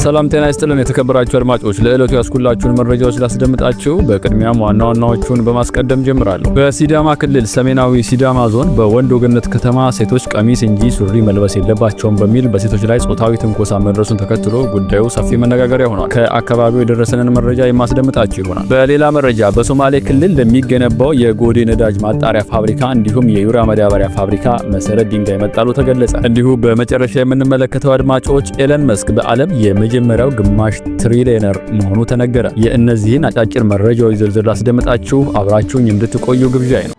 ሰላም ጤና ይስጥልን የተከበራችሁ አድማጮች፣ ለዕለቱ ያስኩላችሁን መረጃዎች ላስደምጣችሁ። በቅድሚያም ዋና ዋናዎቹን በማስቀደም ጀምራለሁ። በሲዳማ ክልል ሰሜናዊ ሲዳማ ዞን በወንዶ ገነት ከተማ ሴቶች ቀሚስ እንጂ ሱሪ መልበስ የለባቸውም በሚል በሴቶች ላይ ጾታዊ ትንኮሳ መድረሱን ተከትሎ ጉዳዩ ሰፊ መነጋገሪያ ሆኗል። ከአካባቢው የደረሰንን መረጃ የማስደምጣችሁ ይሆናል። በሌላ መረጃ በሶማሌ ክልል ለሚገነባው የጎዴ ነዳጅ ማጣሪያ ፋብሪካ እንዲሁም የዩሪያ ማዳበሪያ ፋብሪካ መሰረት ድንጋይ መጣሉ ተገለጸ። እንዲሁ በመጨረሻ የምንመለከተው አድማጮች ኤለን መስክ በዓለም የመጀመሪያው ግማሽ ትሪሊየነር መሆኑ ተነገረ። የእነዚህን አጫጭር መረጃዎች ዝርዝር ላስደምጣችሁ አብራችሁኝ እንድትቆዩ ግብዣዬ ነው።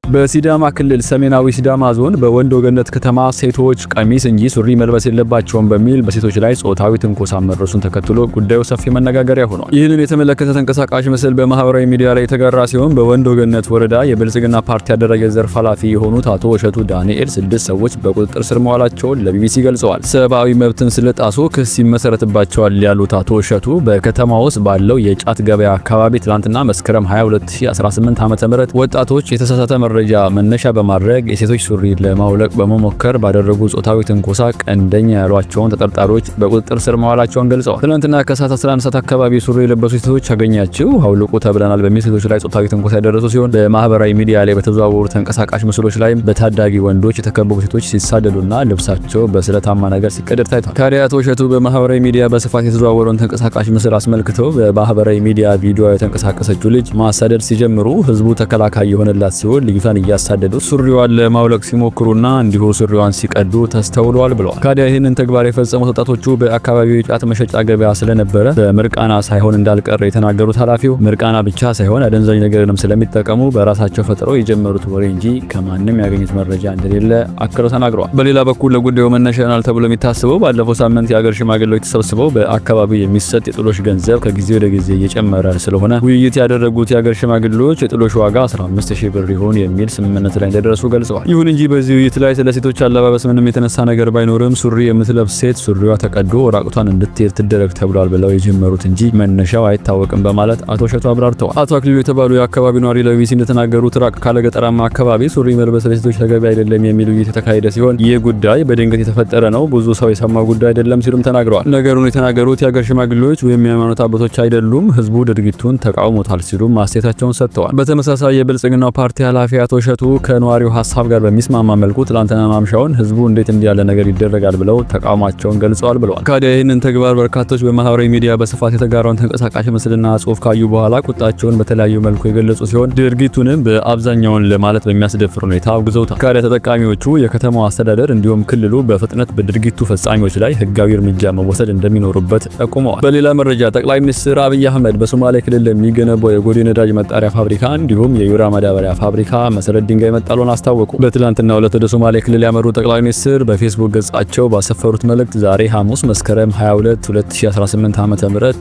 በሲዳማ ክልል ሰሜናዊ ሲዳማ ዞን በወንዶ ገነት ከተማ ሴቶች ቀሚስ እንጂ ሱሪ መልበስ የለባቸውም በሚል በሴቶች ላይ ጾታዊ ትንኮሳ መድረሱን ተከትሎ ጉዳዩ ሰፊ መነጋገሪያ ሆኗል። ይህንን የተመለከተ ተንቀሳቃሽ ምስል በማህበራዊ ሚዲያ ላይ የተጋራ ሲሆን በወንዶ ገነት ወረዳ የብልጽግና ፓርቲ አደረጃጀት ዘርፍ ኃላፊ የሆኑት አቶ እሸቱ ዳንኤል 6 ሰዎች በቁጥጥር ስር መዋላቸውን ለቢቢሲ ገልጸዋል። ሰብአዊ መብትን ስለጣሱ ክስ ይመሰረትባቸዋል ያሉት አቶ እሸቱ በከተማ ውስጥ ባለው የጫት ገበያ አካባቢ ትላንትና መስከረም 22 2018 ዓ.ም ወጣቶች የተሳሳተ መረጃ መነሻ በማድረግ የሴቶች ሱሪ ለማውለቅ በመሞከር ባደረጉ ጾታዊ ትንኮሳ ቀንደኛ ያሏቸውን ተጠርጣሪዎች በቁጥጥር ስር መዋላቸውን ገልጸዋል። ትናንትና ከሰዓት 11 ሰዓት አካባቢ ሱሪ የለበሱ ሴቶች አገኛችሁ አውልቁ ተብለናል በሚል ሴቶች ላይ ጾታዊ ትንኮሳ ያደረሱ ሲሆን በማህበራዊ ሚዲያ ላይ በተዘዋወሩ ተንቀሳቃሽ ምስሎች ላይ በታዳጊ ወንዶች የተከበቡ ሴቶች ሲሳደዱና ልብሳቸው በስለታማ ነገር ሲቀደድ ታይቷል። ታዲያ አቶ እሸቱ በማህበራዊ ሚዲያ በስፋት የተዘዋወረውን ተንቀሳቃሽ ምስል አስመልክተው በማህበራዊ ሚዲያ ቪዲዮ የተንቀሳቀሰችው ልጅ ማሳደድ ሲጀምሩ ህዝቡ ተከላካይ የሆነላት ሲሆን ልጅቷን እያሳደዱ ሱሪዋን ለማውለቅ ሲሞክሩና እንዲሁ ሱሪዋን ሲቀዱ ተስተውለዋል ብለዋል። ካዲያ ይህንን ተግባር የፈጸሙት ወጣቶቹ በአካባቢው የጫት መሸጫ ገበያ ስለነበረ በምርቃና ሳይሆን እንዳልቀረ የተናገሩት ኃላፊው ምርቃና ብቻ ሳይሆን አደንዛዥ ነገርንም ስለሚጠቀሙ በራሳቸው ፈጥረው የጀመሩት ወሬ እንጂ ከማንም ያገኙት መረጃ እንደሌለ አክለው ተናግረዋል። በሌላ በኩል ለጉዳዩ መነሻ ይሆናል ተብሎ የሚታሰበው ባለፈው ሳምንት የሀገር ሽማግሌዎች ተሰብስበው በአካባቢው የሚሰጥ የጥሎሽ ገንዘብ ከጊዜ ወደ ጊዜ እየጨመረ ስለሆነ ውይይት ያደረጉት የሀገር ሽማግሌዎች የጥሎሽ ዋጋ 15000 ብር ይሁን የሚል ስምምነት ላይ እንደደረሱ ገልጸዋል። ይሁን እንጂ በዚህ ውይይት ላይ ስለ ሴቶች አለባበስ ምንም የተነሳ ነገር ባይኖርም ሱሪ የምትለብስ ሴት ሱሪዋ ተቀዶ ራቁቷን እንድትሄድ ትደረግ ተብሏል ብለው የጀመሩት እንጂ መነሻው አይታወቅም በማለት አቶ እሸቱ አብራርተዋል። አቶ አክሊሉ የተባሉ የአካባቢው ነዋሪ ለቢቢሲ እንደተናገሩት ራቅ ካለ ገጠራማ አካባቢ ሱሪ መልበስ ለሴቶች ተገቢ አይደለም የሚል ውይይት የተካሄደ ሲሆን ይህ ጉዳይ በድንገት የተፈጠረ ነው፣ ብዙ ሰው የሰማው ጉዳይ አይደለም ሲሉም ተናግረዋል። ነገሩን የተናገሩት የሀገር ሽማግሌዎች ወይም የሃይማኖት አባቶች አይደሉም፣ ህዝቡ ድርጊቱን ተቃውሞታል ሲሉም አስተያየታቸውን ሰጥተዋል። በተመሳሳይ የብልጽግናው ፓርቲ ኃላፊ አቶ እሸቱ ከነዋሪው ሐሳብ ጋር በሚስማማ መልኩ ትላንትና ማምሻውን ህዝቡ እንዴት እንዲህ ያለ ነገር ይደረጋል ብለው ተቃውሟቸውን ገልጸዋል ብለዋል። ካዲያ ይህንን ተግባር በርካቶች በማህበራዊ ሚዲያ በስፋት የተጋራውን ተንቀሳቃሽ ምስልና ጽሑፍ ካዩ በኋላ ቁጣቸውን በተለያዩ መልኩ የገለጹ ሲሆን ድርጊቱንም በአብዛኛውን ለማለት በሚያስደፍር ሁኔታ አውግዘውታል። ካዲያ ተጠቃሚዎቹ የከተማው አስተዳደር እንዲሁም ክልሉ በፍጥነት በድርጊቱ ፈጻሚዎች ላይ ህጋዊ እርምጃ መወሰድ እንደሚኖርበት ጠቁመዋል። በሌላ መረጃ ጠቅላይ ሚኒስትር አብይ አህመድ በሶማሌ ክልል ለሚገነባው የጎዴ ነዳጅ ማጣሪያ ፋብሪካ እንዲሁም የዩሪያ ማዳበሪያ ፋብሪካ መሰረት ድንጋይ መጣሉን አስታወቁ። በትላንትናው ዕለት ወደ ሶማሌ ክልል ያመሩ ጠቅላይ ሚኒስትር በፌስቡክ ገጻቸው ባሰፈሩት መልእክት ዛሬ ሐሙስ መስከረም 22 2018 ዓ.ም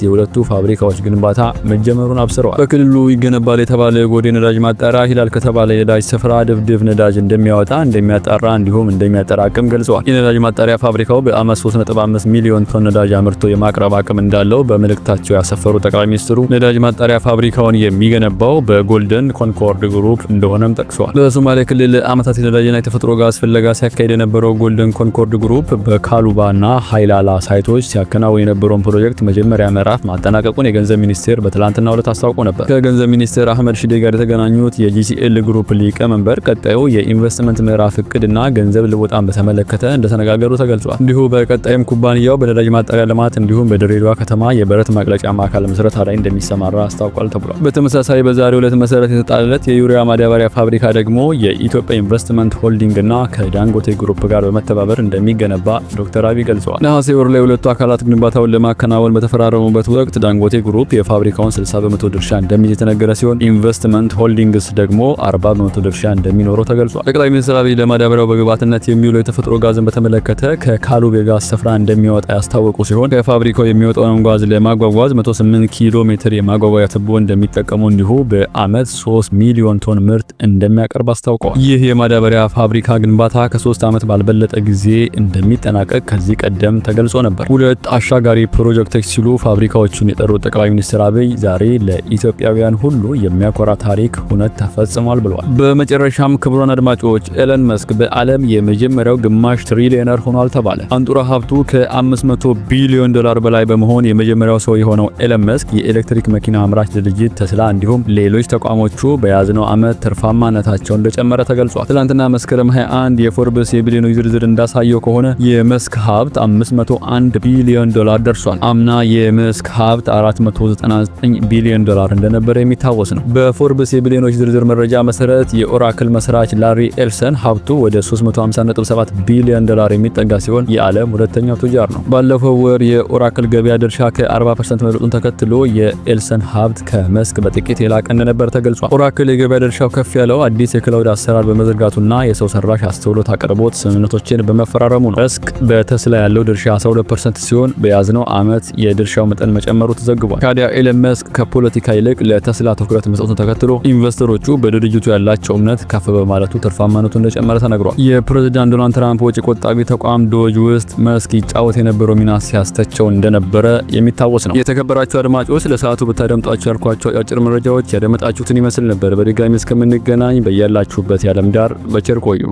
የሁለቱ ፋብሪካዎች ግንባታ መጀመሩን አብስረዋል። በክልሉ ይገነባል የተባለ የጎዴ ነዳጅ ማጣሪያ ሂላል ከተባለ የነዳጅ ስፍራ ድፍድፍ ነዳጅ እንደሚያወጣ እንደሚያጣራ እንዲሁም እንደሚያጠራቅም ገልጸዋል። የነዳጅ ማጣሪያ ፋብሪካው በአመት 3.5 ሚሊዮን ቶን ነዳጅ አምርቶ የማቅረብ አቅም እንዳለው በመልእክታቸው ያሰፈሩ ጠቅላይ ሚኒስትሩ ነዳጅ ማጣሪያ ፋብሪካውን የሚገነባው በጎልደን ኮንኮርድ ግሩፕ እንደሆነም ጠቅሰዋል። በሶማሌ ክልል አመታት የነዳጅና የተፈጥሮ ጋዝ ፍለጋ ሲያካሄድ የነበረው ጎልደን ኮንኮርድ ግሩፕ በካሉባና ሃይላላ ሳይቶች ሲያከናውን የነበረውን ፕሮጀክት መጀመሪያ ምዕራፍ ማጠናቀቁን የገንዘብ ሚኒስቴር በትላንትናው ዕለት አስታውቆ ነበር። ከገንዘብ ሚኒስቴር አህመድ ሺዴ ጋር የተገናኙት የጂሲኤል ግሩፕ ሊቀመንበር ቀጣዩ የኢንቨስትመንት ምዕራፍ እቅድና ገንዘብ ልወጣን በተመለከተ እንደተነጋገሩ ተገልጿል። እንዲሁ በቀጣይም ኩባንያው በነዳጅ ማጣሪያ ልማት እንዲሁም በድሬዳዋ ከተማ የብረት ማቅለጫ ማዕከል ምስረታ ላይ እንደሚሰማራ አስታውቋል ተብሏል። በተመሳሳይ በዛሬው ዕለት መሰረት የተጣለለት የዩሪያ ማዳበሪያ ፋብሪካ ደግሞ የኢትዮጵያ ኢንቨስትመንት ሆልዲንግ እና ከዳንጎቴ ግሩፕ ጋር በመተባበር እንደሚገነባ ዶክተር አብይ ገልጸዋል። ነሐሴ ወር ላይ ሁለቱ አካላት ግንባታውን ለማከናወን በተፈራረሙበት ወቅት ዳንጎቴ ግሩፕ የፋብሪካውን 60% ድርሻ እንደሚይዝ የተነገረ ሲሆን ኢንቨስትመንት ሆልዲንግስ ደግሞ 40% ድርሻ እንደሚኖረው ተገልጿል። ጠቅላይ ሚኒስትር አብይ ለማዳበሪያው በግብዓትነት የሚውለው የተፈጥሮ ጋዝን በተመለከተ ከካሉብ የጋዝ ስፍራ እንደሚወጣ ያስታወቁ ሲሆን ከፋብሪካው የሚወጣውን ጋዝ ለማጓጓዝ 108 ኪሎ ሜትር የማጓጓዣ ቱቦ እንደሚጠቀሙ እንዲሁ በአመት 3 ሚሊዮን ቶን ምርት እንደሚያቀርብ አስታውቀዋል። ይህ የማዳበሪያ ፋብሪካ ግንባታ ከ3 ዓመት ባልበለጠ ጊዜ እንደሚጠናቀቅ ከዚህ ቀደም ተገልጾ ነበር። 2 አሻጋሪ ፕሮጀክቶች ሲሉ ፋብሪካዎቹን የጠሩት ጠቅላይ ሚኒስትር አብይ ዛሬ ለኢትዮጵያውያን ሁሉ የሚያኮራ ታሪክ ሁነት ተፈጽሟል ብለዋል። በመጨረሻም ክቡራን አድማጮች ኤለን መስክ በዓለም የመጀመሪያው ግማሽ ትሪሊየነር ሆኗል ተባለ። አንጡራ ሀብቱ ከ500 ቢሊዮን ዶላር በላይ በመሆን የመጀመሪያው ሰው የሆነው ኤለን መስክ የኤሌክትሪክ መኪና አምራች ድርጅት ተስላ እንዲሁም ሌሎች ተቋሞቹ በያዝነው ዓመት ትርፋማነታቸው እንደጨመረ ተገልጿል። ትላንትና መስከረም 21 የፎርብስ የቢሊዮኖች ዝርዝር እንዳሳየው ከሆነ የመስክ ሀብት 501 ቢሊዮን ዶላር ደርሷል። አምና የመስክ ሀብት 499 ቢሊዮን ዶላር እንደነበረ የሚታወስ ነው። በፎርብስ የቢሊዮኖች ዝርዝር መረጃ መሰረት የኦራክል መስራች ላሪ ኤልሰን ሀብቱ ወደ 350.7 ቢሊዮን ዶላር የሚጠጋ ሲሆን የዓለም ሁለተኛው ቱጃር ነው። ባለፈው ወር የኦራክል ገበያ ድርሻ ከ40% መብለጡን ተከትሎ የኤልሰን ሀብት ከመስክ በጥቂት የላቀ እንደነበር ተገልጿል። ኦራክል የገበያ ድርሻው ከፍ ያለው አዲስ የክላውድ አሰራር በመዘርጋቱና የሰው ሰራሽ አስተውሎት አቅርቦት ስምምነቶችን በመፈራረሙ ነው። መስክ በተስላ ያለው ድርሻ 12% ሲሆን በያዝነው ዓመት የድርሻው መጠን መጨመሩ ተዘግቧል። ታዲያ ኤለን መስክ ከፖለቲካ ይልቅ ለተስላ ትኩረት መስጠቱን ተከትሎ ኢንቨስተሮቹ በድርጅቱ ያላቸው እምነት ከፍ በማለቱ ትርፋማነቱ እንደጨመረ ተነግሯል። የፕሬዝዳንት ዶናልድ ትራምፕ ወጪ ቆጣቢ ተቋም ዶጅ ውስጥ መስክ ይጫወት የነበረው ሚና ሲያስተቸው እንደነበረ የሚታወስ ነው። የተከበራችሁ አድማጮች ለሰዓቱ ብታደምጧቸው ያልኳቸው አጭር መረጃዎች ያደመጣችሁትን ይመስል ነበር። በድጋሚ እስከምንገናኝ በያላችሁበት የዓለም ዳር በቸር ቆዩ።